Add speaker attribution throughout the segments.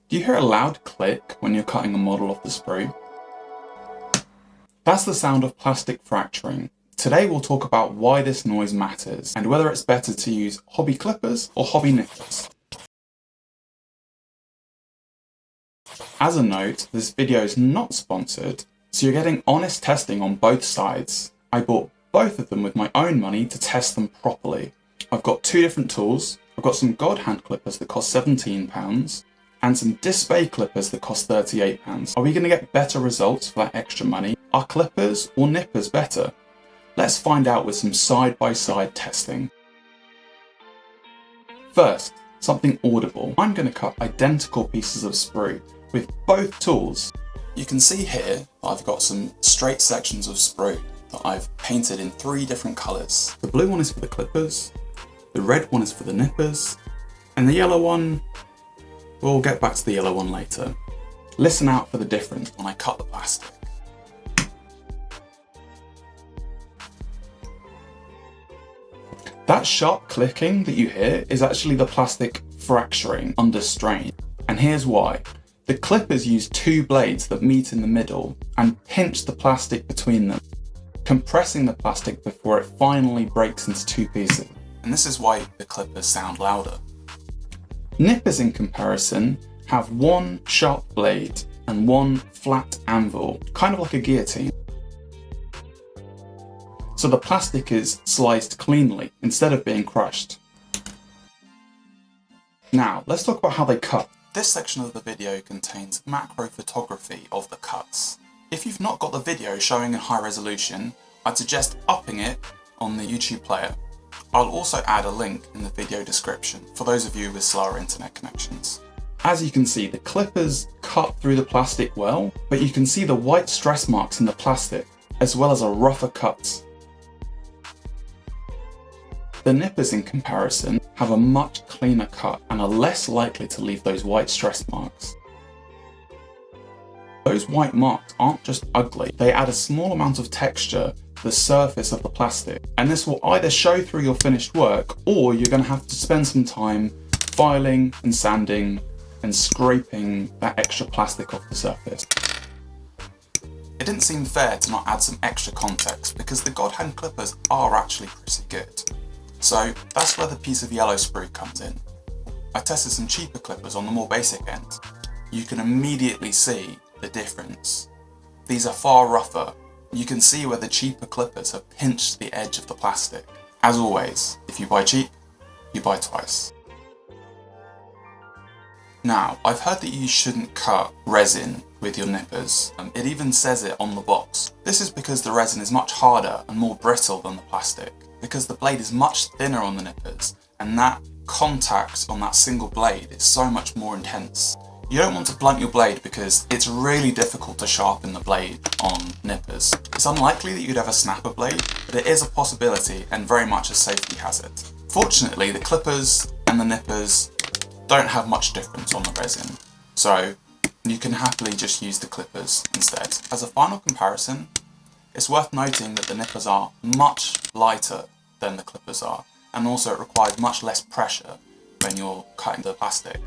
Speaker 1: Do you hear a loud click when you're cutting a model off the sprue? That's the sound of plastic fracturing. Today we'll talk about why this noise matters and whether it's better to use hobby clippers or hobby nippers. As a note, this video is not sponsored, so you're getting honest testing on both sides. I bought both of them with my own money to test them properly. I've got two different tools. I've got some God hand clippers that cost £17 and some DSPIAE clippers that cost £38. Are we going to get better results for that extra money? Are clippers or nippers better? Let's find out with some side-by-side testing. First, something audible. I'm going to cut identical pieces of sprue with both tools. You can see here I've got some straight sections of sprue that I've painted in 3 different colours. The blue one is for the clippers, the red one is for the nippers, and the yellow one, we'll get back to the yellow one later. Listen out for the difference when I cut the plastic. That sharp clicking that you hear is actually the plastic fracturing under strain. And here's why. The clippers use 2 blades that meet in the middle and pinch the plastic between them, compressing the plastic before it finally breaks into 2 pieces. And this is why the clippers sound louder. Nippers, in comparison, have 1 sharp blade and 1 flat anvil, kind of like a guillotine. So the plastic is sliced cleanly instead of being crushed. Now, let's talk about how they cut. This section of the video contains macro photography of the cuts. If you've not got the video showing in high resolution, I'd suggest upping it on the YouTube player. I'll also add a link in the video description for those of you with slower internet connections. As you can see, the clippers cut through the plastic well, but you can see the white stress marks in the plastic, as well as a rougher cut. The nippers, in comparison, have a much cleaner cut and are less likely to leave those white stress marks. Those white marks aren't just ugly, they add a small amount of texture to the surface of the plastic, and this will either show through your finished work, or you're going to have to spend some time filing and sanding and scraping that extra plastic off the surface. It didn't seem fair to not add some extra context because the God hand clippers are actually pretty good. So that's where the piece of yellow sprue comes in. I tested some cheaper clippers on the more basic end. You can immediately see the difference. These are far rougher. You can see where the cheaper clippers have pinched the edge of the plastic. As always, if you buy cheap, you buy twice. Now, I've heard that you shouldn't cut resin with your nippers. It even says it on the box. This is because the resin is much harder and more brittle than the plastic, because the blade is much thinner on the nippers, and that contact on that single blade is so much more intense. You don't want to blunt your blade because it's really difficult to sharpen the blade on nippers. It's unlikely that you'd ever snap a blade, but it is a possibility and very much a safety hazard. Fortunately, the clippers and the nippers don't have much difference on the resin, so you can happily just use the clippers instead. As a final comparison, it's worth noting that the nippers are much lighter than the clippers are, and also it requires much less pressure when you're cutting the plastic.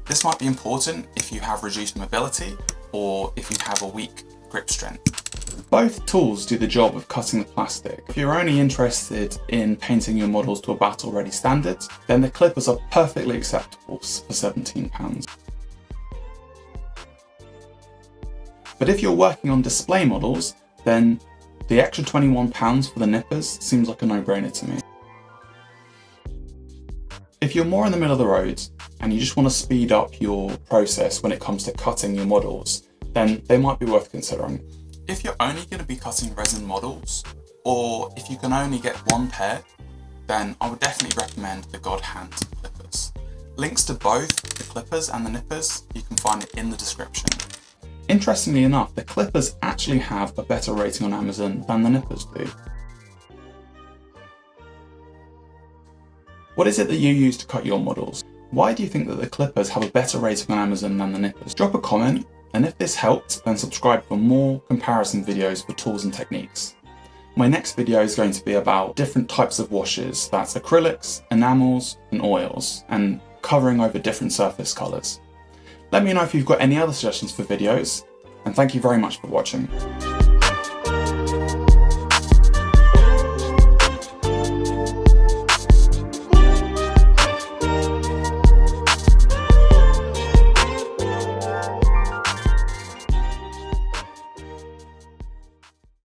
Speaker 1: This might be important if you have reduced mobility or if you have a weak grip strength. Both tools do the job of cutting the plastic. If you're only interested in painting your models to a battle-ready standard, then the clippers are perfectly acceptable for £17. But if you're working on display models, then the extra £21 for the nippers seems like a no-brainer to me. If you're more in the middle of the road and you just want to speed up your process when it comes to cutting your models, then they might be worth considering. If you're only going to be cutting resin models, or if you can only get 1 pair, then I would definitely recommend the God hand clippers. Links to both the clippers and the nippers, you can find it in the description. Interestingly enough, the clippers actually have a better rating on Amazon than the nippers do. What is it that you use to cut your models? Why do you think that the clippers have a better rating on Amazon than the nippers? Drop a comment, and if this helped, then subscribe for more comparison videos for tools and techniques. My next video is going to be about different types of washes, that's acrylics, enamels, and oils, and covering over different surface colours. Let me know if you've got any other suggestions for videos, and thank you very much for watching.